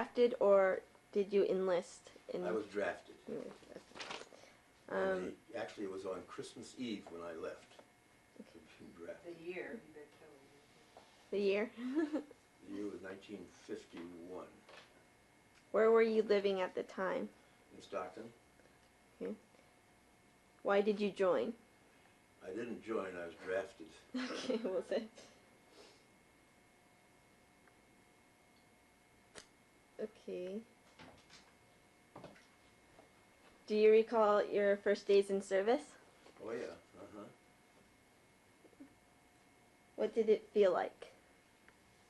drafted or did you enlist? I was drafted. Um, Actually, it was on Christmas Eve when I left. The year. the year? The year was 1951 Where were you living at the time? in Stockton. Okay. Why did you join? I didn't join, I was drafted. Okay, was it? Okay. Do you recall your first days in service? Oh yeah, What did it feel like?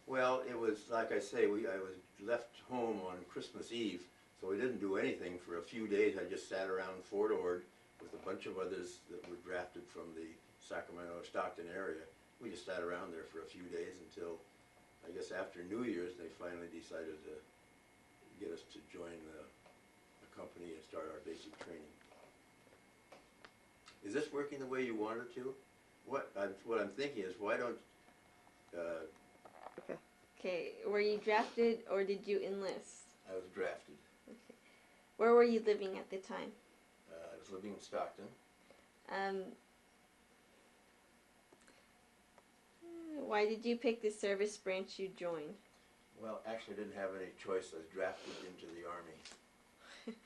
Well, it was, like I say, I was left home on Christmas Eve, so we didn't do anything for a few days. I just sat around Fort Ord with a bunch of others that were drafted from the Sacramento, Stockton area. We just sat around there for a few days until, I guess after New Year's, they finally decided to get us to join the company and start our basic training. Is this working the way you want it to? What I'm thinking is, why don't Okay, were you drafted or did you enlist? I was drafted. Okay. Where were you living at the time? I was living in Stockton. Why did you pick the service branch you joined? Well, actually, I didn't have any choice. I was drafted into the Army.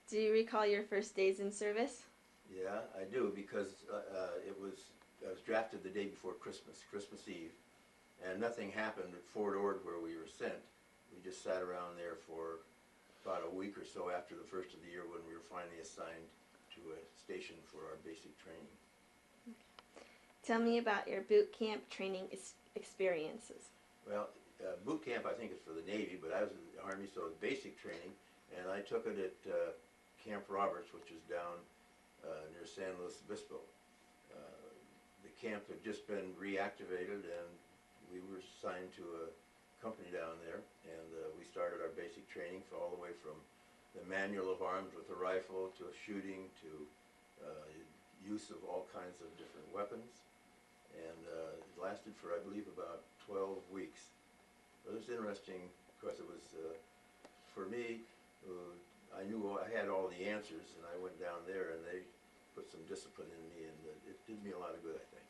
Do you recall your first days in service? Yeah, I do, because I was drafted the day before Christmas Eve, and nothing happened at Fort Ord where we were sent. We just sat around there for about a week or so after the first of the year when we were finally assigned to a station for our basic training. Tell me about your boot camp training experiences. Well, boot camp I think is for the Navy, but I was in the Army, so it was basic training, and I took it at Camp Roberts, which is down near San Luis Obispo. The camp had just been reactivated, and we were assigned to a company down there, and we started our basic training for all the way from the manual of arms with a rifle to shooting to use of all kinds of different weapons, and it lasted for, I believe, about 12 weeks. It was interesting because it was, for me, I knew I had all the answers, and I went down there and they put some discipline in me, and it did me a lot of good, I think.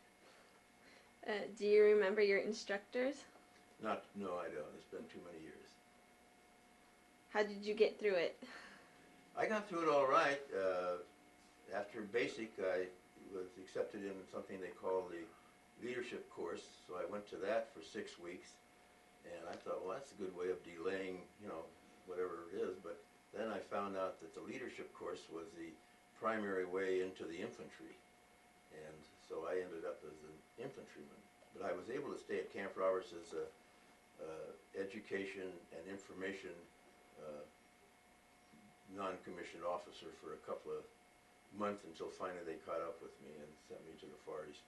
Do you remember your instructors? No, I don't. It's been too many years. How did you get through it? I got through it all right. After basic, I was accepted in something they call the leadership course, so I went to that for 6 weeks, and I thought, well, that's a good way of delaying, whatever it is, but then I found out that the leadership course was the primary way into the infantry, and so I ended up as an infantryman. But I was able to stay at Camp Roberts as a education and information non-commissioned officer for a couple of months until finally they caught up with me and sent me to the Far East.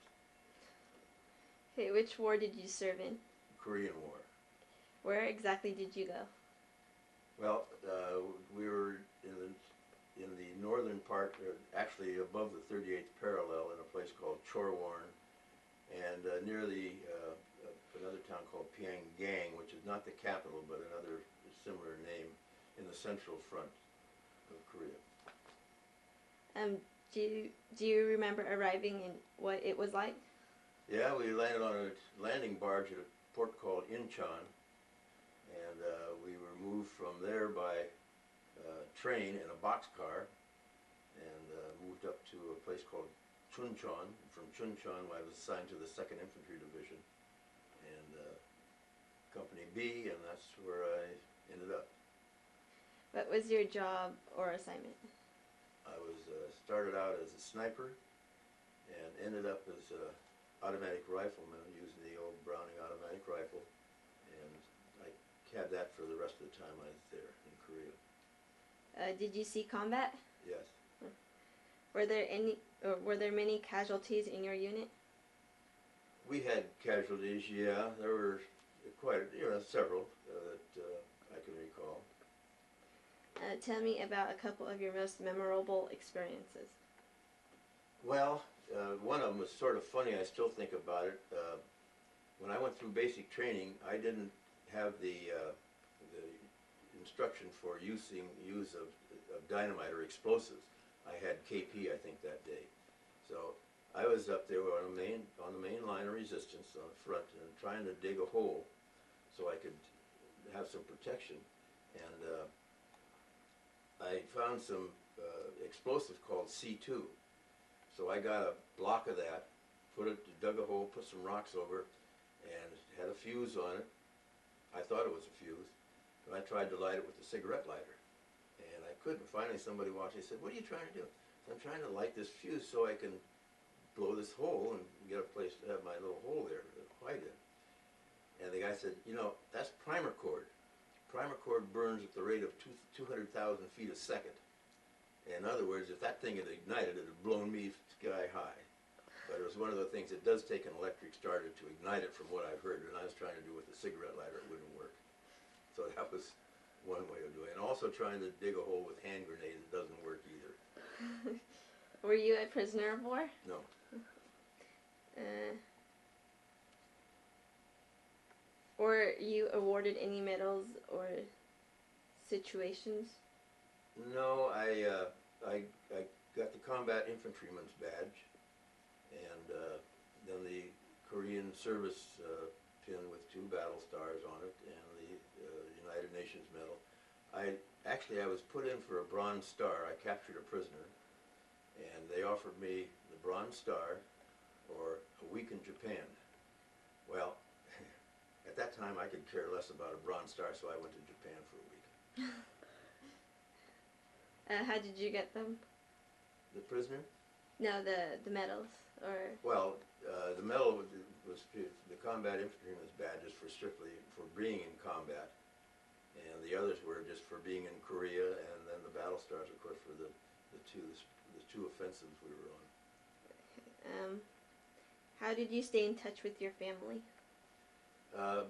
Okay, which war did you serve in? Korean War. Where exactly did you go? Well, we were in the northern part, actually above the 38th parallel, in a place called Chorwarn, and near another town called Pyongyang, which is not the capital, but another similar name, in the central front of Korea. Do you remember arriving and what it was like? Yeah, we landed on a landing barge at a port called Incheon, and we were moved from there by train in a boxcar, and moved up to a place called Chuncheon. From Chuncheon, I was assigned to the 2nd Infantry Division, and Company B, and that's where I ended up. What was your job or assignment? I was started out as a sniper, and ended up as a automatic rifleman using the old Browning automatic rifle, and I had that for the rest of the time I was there in Korea. Did you see combat? Yes. Were there many casualties in your unit? We had casualties, yeah. There were several that I can recall. Tell me about a couple of your most memorable experiences. Well, one of them was sort of funny. I still think about it. When I went through basic training, I didn't have the instruction for use of dynamite or explosives. I had KP, I think, that day. So I was up there on the main line of resistance on the front and trying to dig a hole so I could have some protection. And I found some explosive called C2. So I got a block of that, dug a hole, put some rocks over, and had a fuse on it. I thought it was a fuse, but I tried to light it with a cigarette lighter, and I couldn't. Finally, somebody watched. He said, "What are you trying to do?" "I'm trying to light this fuse so I can blow this hole and get a place to have my little hole there to hide in." And the guy said, "You know, that's primer cord. Primer cord burns at the rate of 200,000 feet a second. In other words, if that thing had ignited, it had blown me sky high." But it was one of the things, it does take an electric starter to ignite it from what I've heard, and I was trying to do with a cigarette lighter, it wouldn't work. So that was one way of doing it. And also trying to dig a hole with hand grenades, it doesn't work either. Were you a prisoner of war? No. Or you awarded any medals or situations? No, I got the combat infantryman's badge, and then the Korean service pin with 2 battle stars on it, and the United Nations medal. I was put in for a Bronze Star. I captured a prisoner, and they offered me the Bronze Star or a week in Japan. Well, at that time I could care less about a Bronze Star, so I went to Japan for a week. How did you get them? The prisoner? No, the medals, or... Well, the medal was the combat infantryman's badges for strictly for being in combat, and the others were just for being in Korea, and then the battle stars, of course, for the two offensives we were on. How did you stay in touch with your family?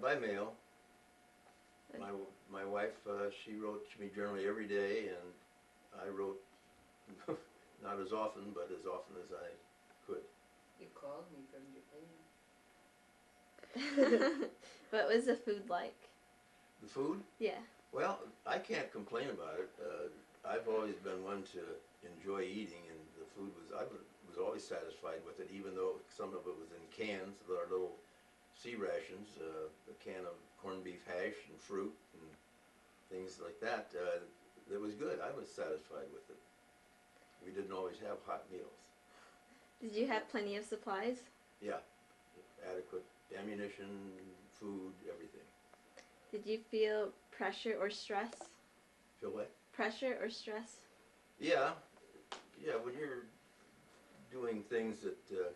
By mail. My wife, she wrote to me generally every day, and I wrote not as often, but as often as I could. You called me from Japan. What was the food like? The food? Yeah. Well, I can't complain about it. I've always been one to enjoy eating, and the food I was always satisfied with it, even though some of it was in cans, our little sea rations, a can of corned beef hash and fruit and things like that. It was good. I was satisfied with it. We didn't always have hot meals. Did you have plenty of supplies? Yeah, adequate ammunition, food, everything. Did you feel pressure or stress? Feel what? Pressure or stress? Yeah, when you're doing things that,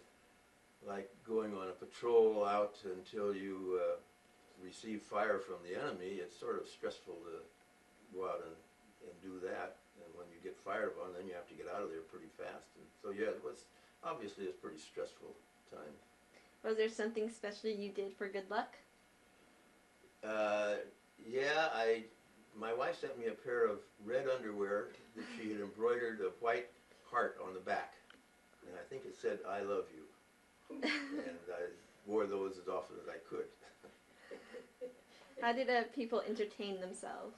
like going on a patrol out until you receive fire from the enemy, it's sort of stressful to go out and do that. And when you get fired upon, then you have to get out of there pretty fast. And so yeah, it was obviously a pretty stressful time. Was there something special you did for good luck? Yeah, my wife sent me a pair of red underwear that she had embroidered a white heart on the back, and I think it said "I love you," and I wore those as often as I could. How did people entertain themselves?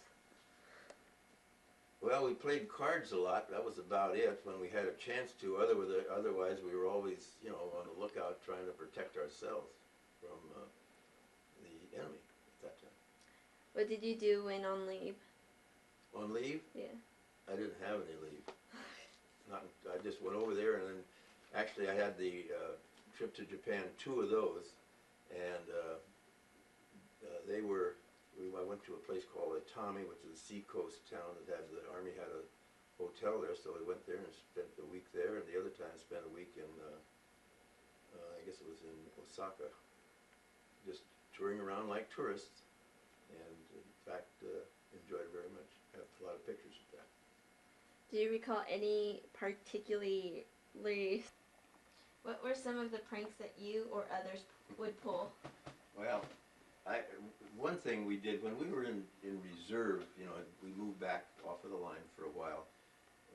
Well, we played cards a lot. That was about it when we had a chance to. Otherwise, we were always, on the lookout trying to protect ourselves from the enemy at that time. What did you do when on leave? On leave? Yeah. I didn't have any leave. I just went over there, and then actually I had the trip to Japan, 2 of those, and I went to a place called Atami, which is a seacoast town that the Army had a hotel there, so we went there and spent a week there, and the other time spent a week in, I guess it was in Osaka, just touring around like tourists, and in fact enjoyed it very much. I have a lot of pictures of that. Do you recall any particularly... What were some of the pranks that you or others would pull? Well, one thing we did when we were in reserve, we moved back off of the line for a while.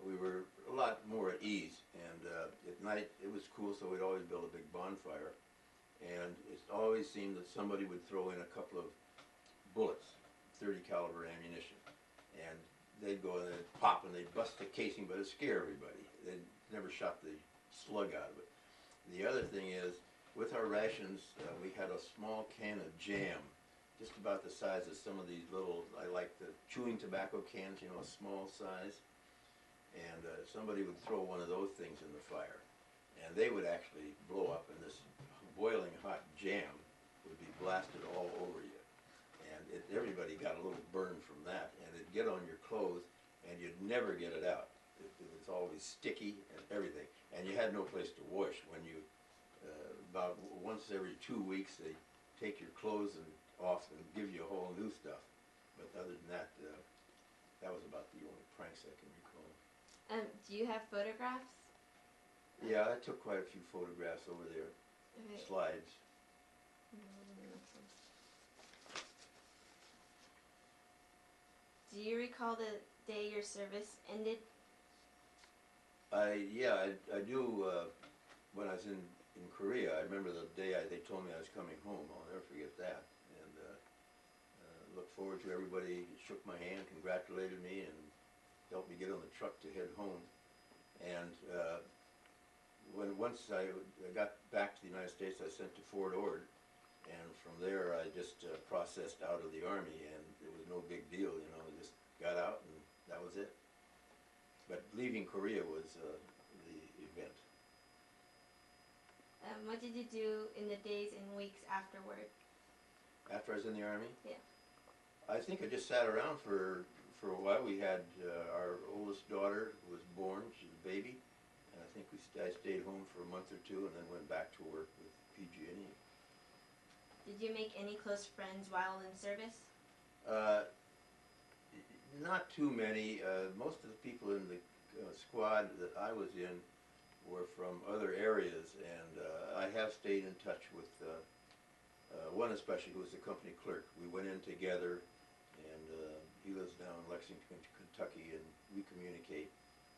We were a lot more at ease, and at night it was cool, so we'd always build a big bonfire. And it always seemed that somebody would throw in a couple of bullets, .30 caliber ammunition. they'd go and they'd pop and they'd bust the casing, but it'd scare everybody. They'd never shot the slug out of it. The other thing is, with our rations, we had a small can of jam, just about the size of some of these little, I like the chewing tobacco cans, you know, a small size. And somebody would throw one of those things in the fire, and they would actually blow up, and this boiling hot jam would be blasted all over you. And everybody got a little burn from that, and it'd get on your clothes, and you'd never get it out. It was always sticky and everything, and you had no place to wash. When you, about once every 2 weeks, they take your clothes off and give you a whole new stuff. But other than that, that was about the only pranks I can recall. Do you have photographs? Yeah, I took quite a few photographs over there, Okay. slides. Do you recall the day your service ended? Yeah, I do, when I was in Korea, I remember the day they told me I was coming home. I'll never forget that. And look forward to everybody shook my hand, congratulated me, and helped me get on the truck to head home. And once I got back to the United States, I sent to Fort Ord, and from there I just processed out of the Army, and it was no big deal, you know, I just got out and that was it. But leaving Korea was the event. What did you do in the days and weeks afterward? After I was in the Army? Yeah. I think I just sat around for a while. We had our oldest daughter who was born, she's a baby, and I think I stayed home for a month or two and then went back to work with PG&E. Did you make any close friends while in service? Not too many. Most of the people in the squad that I was in were from other areas, and I have stayed in touch with one especially who was the company clerk. We went in together, and he lives down in Lexington, Kentucky, and we communicate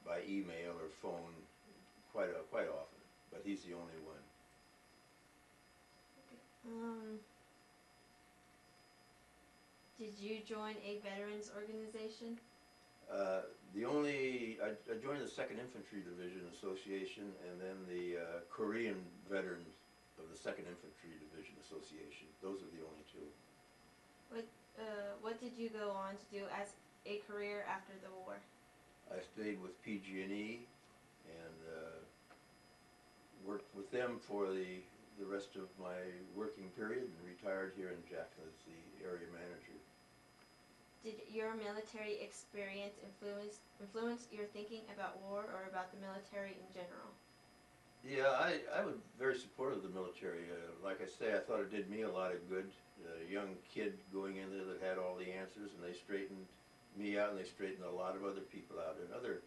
by email or phone quite often, but he's the only one. Did you join a veterans organization? I joined the 2nd Infantry Division Association, and then the Korean Veterans of the 2nd Infantry Division Association. Those are the only two. What did you go on to do as a career after the war? I stayed with PG&E and worked with them for the rest of my working period, and retired here in Jackson as the area manager. Did your military experience influence your thinking about war or about the military in general? Yeah, I was very supportive of the military. Like I say, I thought it did me a lot of good. A young kid going in there that had all the answers, and they straightened me out, and they straightened a lot of other people out. And other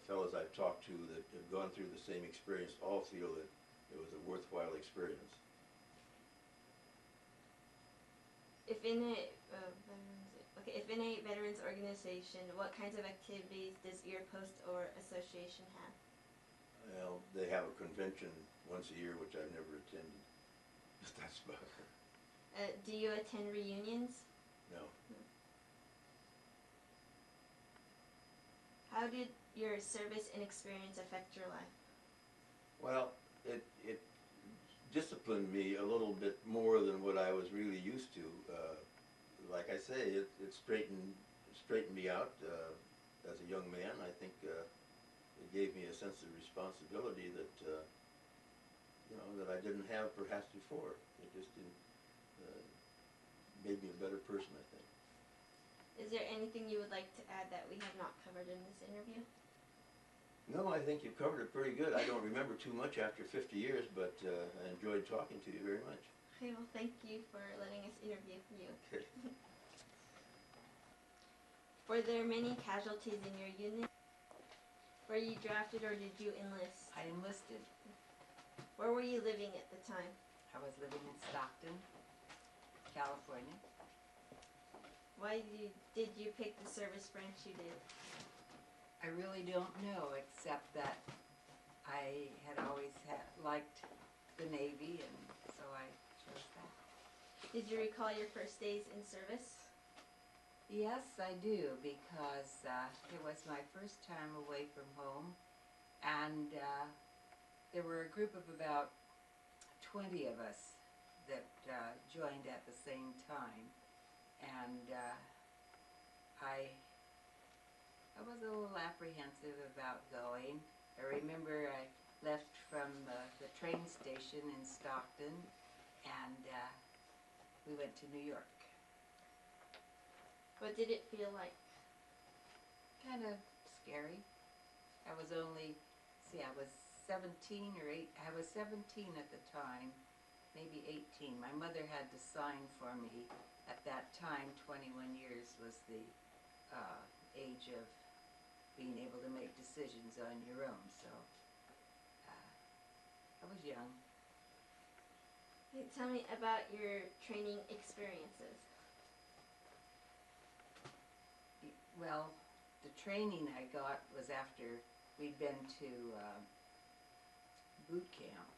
fellows I've talked to that have gone through the same experience all feel that it was a worthwhile experience. If in a veterans organization, what kinds of activities does your post or association have? Well, they have a convention once a year, which I've never attended. That's about it. Do you attend reunions? No. How did your service and experience affect your life? Well, it disciplined me a little bit more than what I was really used to. Like I say, it straightened me out as a young man. I think it gave me a sense of responsibility that that I didn't have perhaps before. It just made me a better person, I think. Is there anything you would like to add that we have not covered in this interview? No, I think you've covered it pretty good. I don't remember too much after 50 years, but I enjoyed talking to you very much. Okay, well, thank you for letting us interview you. Okay. Were there many casualties in your unit? Were you drafted or did you enlist? I enlisted. Where were you living at the time? I was living in Stockton, California. Why did you pick the service branch you did? I really don't know, except that I had always liked the Navy, and so I chose that. Did you recall your first days in service? Yes, I do, because it was my first time away from home, and there were a group of about 20 of us that joined at the same time, and I was a little apprehensive about going. I remember I left from the train station in Stockton, and we went to New York. What did it feel like? Kind of scary. I was only, I was 17 or 8, I was 17 at the time, maybe 18. My mother had to sign for me. At that time, 21 years was the age of being able to make decisions on your own, so I was young. Can you tell me about your training experiences? Well, the training I got was after we'd been to boot camp,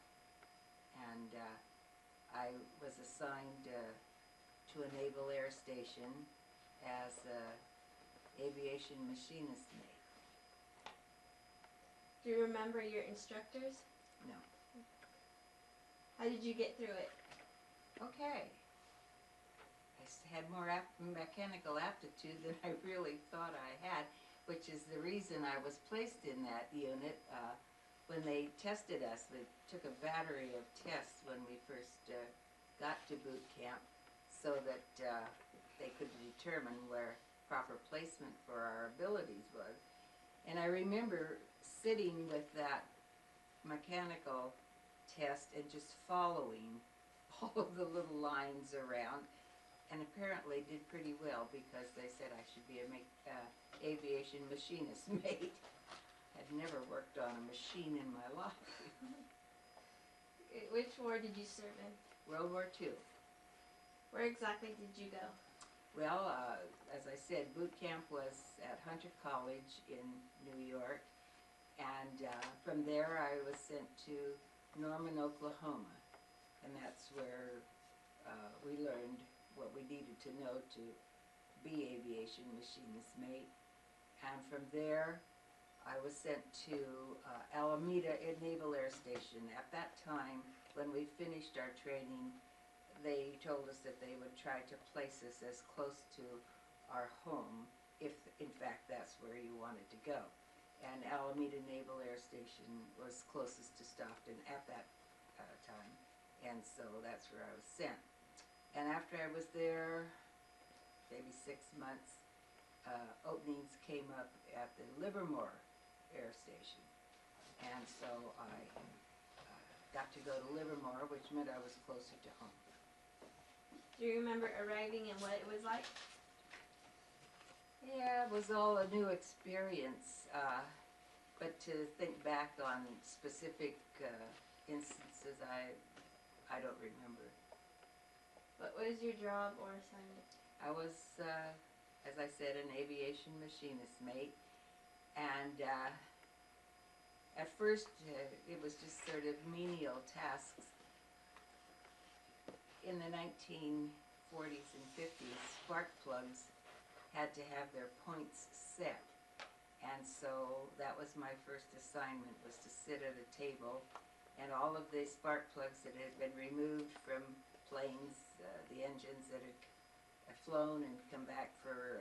and I was assigned to a naval air station as an aviation machinist mate. Do you remember your instructors? No. How did you get through it? Okay. Had more mechanical aptitude than I really thought I had, which is the reason I was placed in that unit. When they tested us, they took a battery of tests when we first got to boot camp, so that they could determine where proper placement for our abilities was. And I remember sitting with that mechanical test and just following all of the little lines around, and apparently did pretty well, because they said I should be a aviation machinist mate. I'd never worked on a machine in my life. Which war did you serve in? World War II. Where exactly did you go? Well, as I said, boot camp was at Hunter College in New York, and from there I was sent to Norman, Oklahoma, and that's where we learned what we needed to know to be aviation machinist mate. And from there, I was sent to Alameda Naval Air Station. At that time, when we finished our training, they told us that they would try to place us as close to our home, if in fact that's where you wanted to go. And Alameda Naval Air Station was closest to Stockton at that time, and so that's where I was sent. And after I was there, maybe 6 months, openings came up at the Livermore Air Station. And so I got to go to Livermore, which meant I was closer to home. Do you remember arriving and what it was like? Yeah, it was all a new experience. But to think back on specific instances, I don't remember. What was your job or assignment? I was, as I said, an aviation machinist mate, and at first it was just sort of menial tasks. In the 1940s and 50s, spark plugs had to have their points set, and so that was my first assignment, was to sit at a table, and all of the spark plugs that had been removed from planes, the engines that had flown and come back for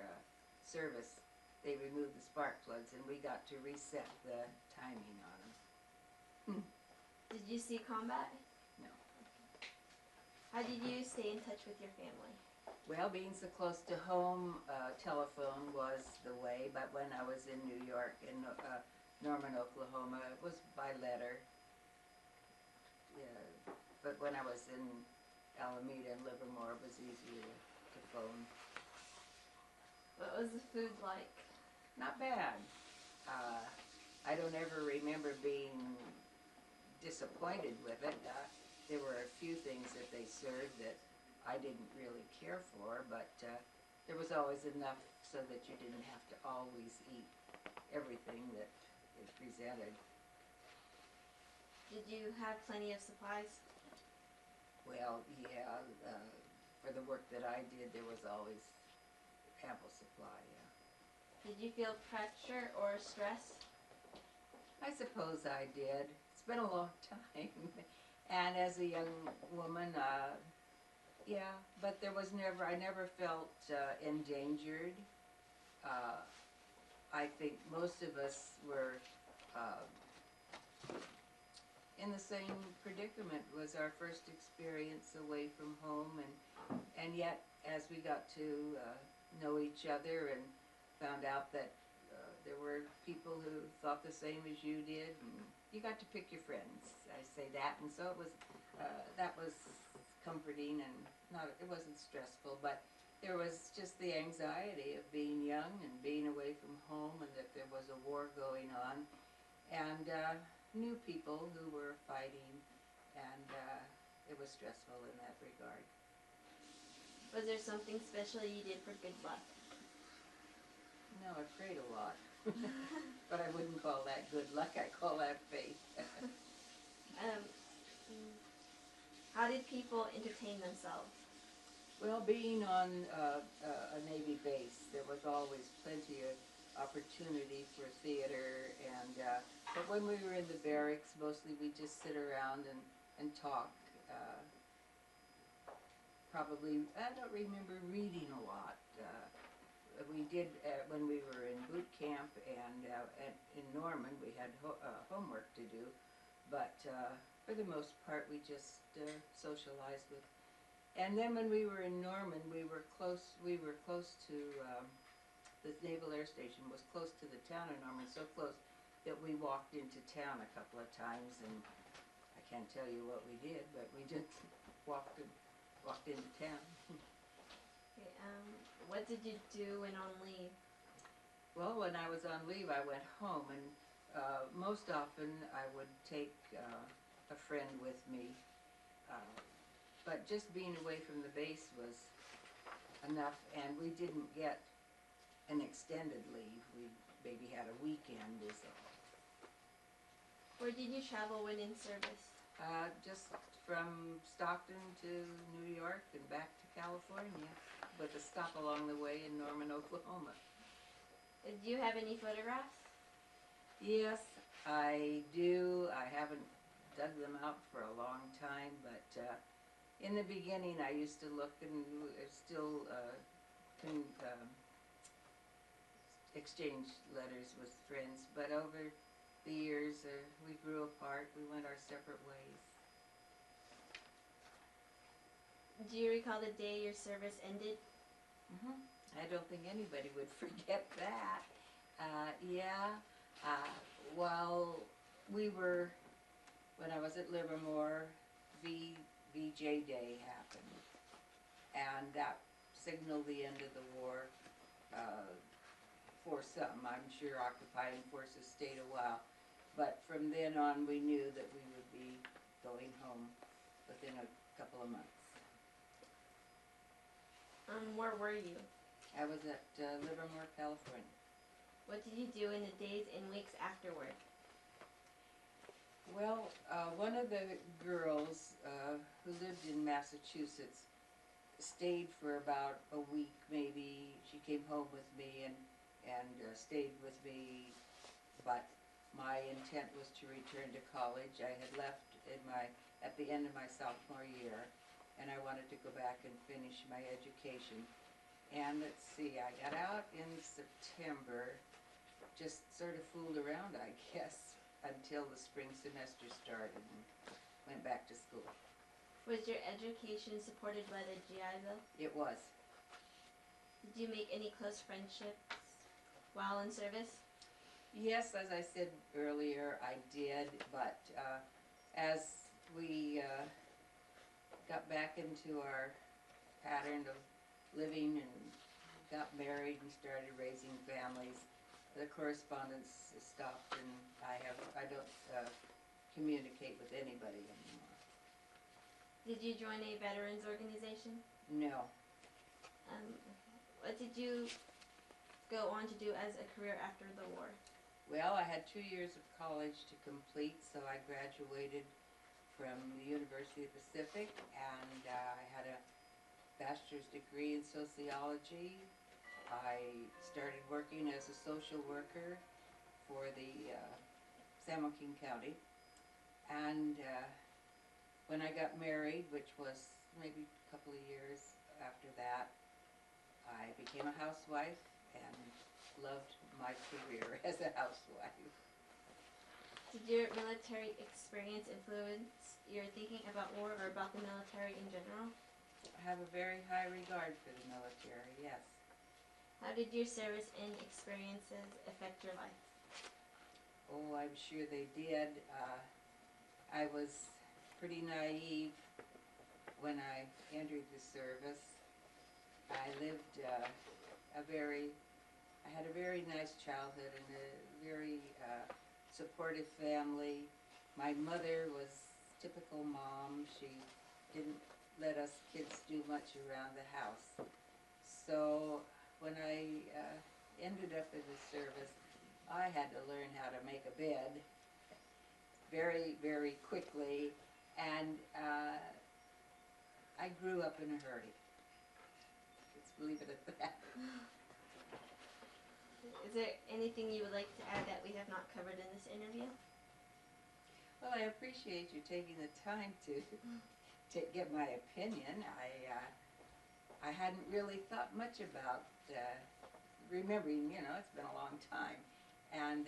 service, they removed the spark plugs, and we got to reset the timing on them. Did you see combat? No. How did you stay in touch with your family? Well, being so close to home, telephone was the way, but when I was in New York and Norman, Oklahoma, it was by letter. But when I was in Alameda and Livermore, it was easier to phone. What was the food like? Not bad. I don't ever remember being disappointed with it. There were a few things that they served that I didn't really care for, but there was always enough so that you didn't have to always eat everything that is presented. Did you have plenty of supplies? Well, yeah, for the work that I did, there was always ample supply, yeah. Did you feel pressure or stress? I suppose I did. It's been a long time. And as a young woman, yeah, but I never felt endangered. Uh, I think most of us were in the same predicament. Was our first experience away from home, and yet as we got to know each other and found out that there were people who thought the same as you did, and you got to pick your friends. I say that, and so it was. That was comforting, and it wasn't stressful, but there was just the anxiety of being young and being away from home, and that there was a war going on, and new people who were fighting, and it was stressful in that regard. Was there something special you did for good luck? No, I prayed a lot, but I wouldn't call that good luck. I call that faith. How did people entertain themselves? Well, being on a Navy base, there was always plenty of opportunity for theater, and but when we were in the barracks, mostly we just sit around and talk. Probably, I don't remember reading a lot. We did when we were in boot camp, and in Norman we had homework to do, but for the most part we just socialized with. And then when we were in Norman, we were close to the Naval Air Station was close to the town of Norman, so close that we walked into town a couple of times, and I can't tell you what we did, but we just walked into town. Okay, what did you do when on leave? Well, when I was on leave, I went home, and most often I would take a friend with me. But just being away from the base was enough, and we didn't get an extended leave. We maybe had a weekend is all. Where did you travel when in service? Just from Stockton to New York and back to California, with a stop along the way in Norman, Oklahoma. Do you have any photographs? Yes, I do. I haven't dug them out for a long time, but in the beginning I used to look, and still can exchange letters with friends, but over the years we grew apart. We went our separate ways. Do you recall the day your service ended? I don't think anybody would forget that. Yeah, well, when I was at Livermore, VJ Day happened, and that signaled the end of the war for some. I'm sure occupying forces stayed a while, but from then on we knew that we would be going home within a couple of months. Where were you? I was at Livermore, California. What did you do in the days and weeks afterward? Well, one of the girls who lived in Massachusetts stayed for about a week, maybe. She came home with me and stayed with me, but my intent was to return to college. I had left at the end of my sophomore year, and I wanted to go back and finish my education. And let's see, I got out in September, just sort of fooled around, I guess, until the spring semester started and went back to school. Was your education supported by the GI Bill? It was. Did you make any close friendships while in service? Yes, as I said earlier, I did, but as we got back into our pattern of living and got married and started raising families, the correspondence stopped, and I don't communicate with anybody anymore. Did you join a veterans organization? No. What did you go on to do as a career after the war? Well, I had 2 years of college to complete, so I graduated from the University of the Pacific, and I had a bachelor's degree in sociology, I started working as a social worker for the San Joaquin County. And when I got married, which was maybe a couple of years after that, I became a housewife and loved my career as a housewife. Did your military experience influence your thinking about war or about the military in general? I have a very high regard for the military, yes. How did your service and experiences affect your life? Oh, I'm sure they did. I was pretty naive when I entered the service. I lived I had a very nice childhood and a very supportive family. My mother was typical mom. She didn't let us kids do much around the house. So when I ended up in the service, I had to learn how to make a bed very, very quickly, and I grew up in a hurry. Let's leave it at that. Is there anything you would like to add that we have not covered in this interview? Well, I appreciate you taking the time to get my opinion. I hadn't really thought much about remembering, you know, it's been a long time. And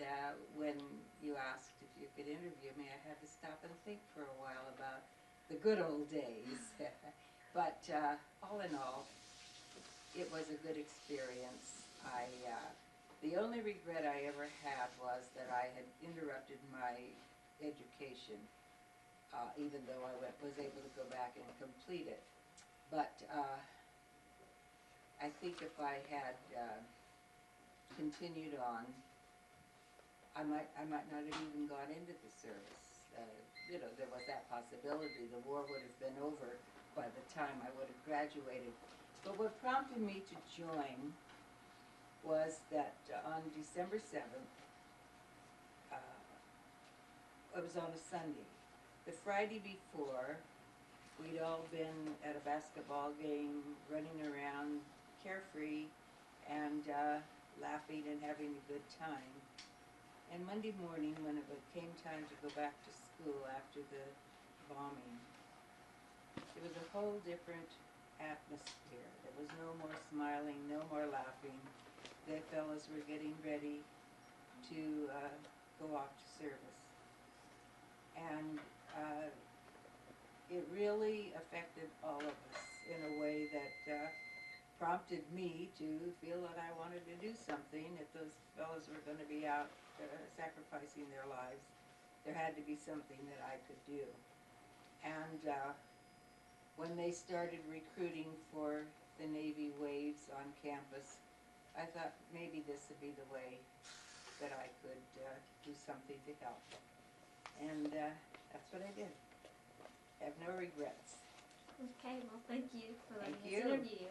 when you asked if you could interview me, I had to stop and think for a while about the good old days. But all in all, it was a good experience. The only regret I ever had was that I had interrupted my education, even though I was able to go back and complete it. But I think if I had continued on, I might not have even gone into the service. You know, there was that possibility. The war would have been over by the time I would have graduated. But what prompted me to join was that on December 7th, it was on a Sunday. The Friday before, we'd all been at a basketball game, running around, carefree, and laughing and having a good time. And Monday morning, when it came time to go back to school after the bombing, it was a whole different atmosphere. There was no more smiling, no more laughing. The fellas were getting ready to go off to service. And it really affected all of us in a way that prompted me to feel that I wanted to do something. If those fellas were going to be out sacrificing their lives, there had to be something that I could do. And when they started recruiting for the Navy waves on campus, I thought maybe this would be the way that I could do something to help. And that's what I did. I have no regrets. Okay, well, thank you for letting Thank us you. interview you.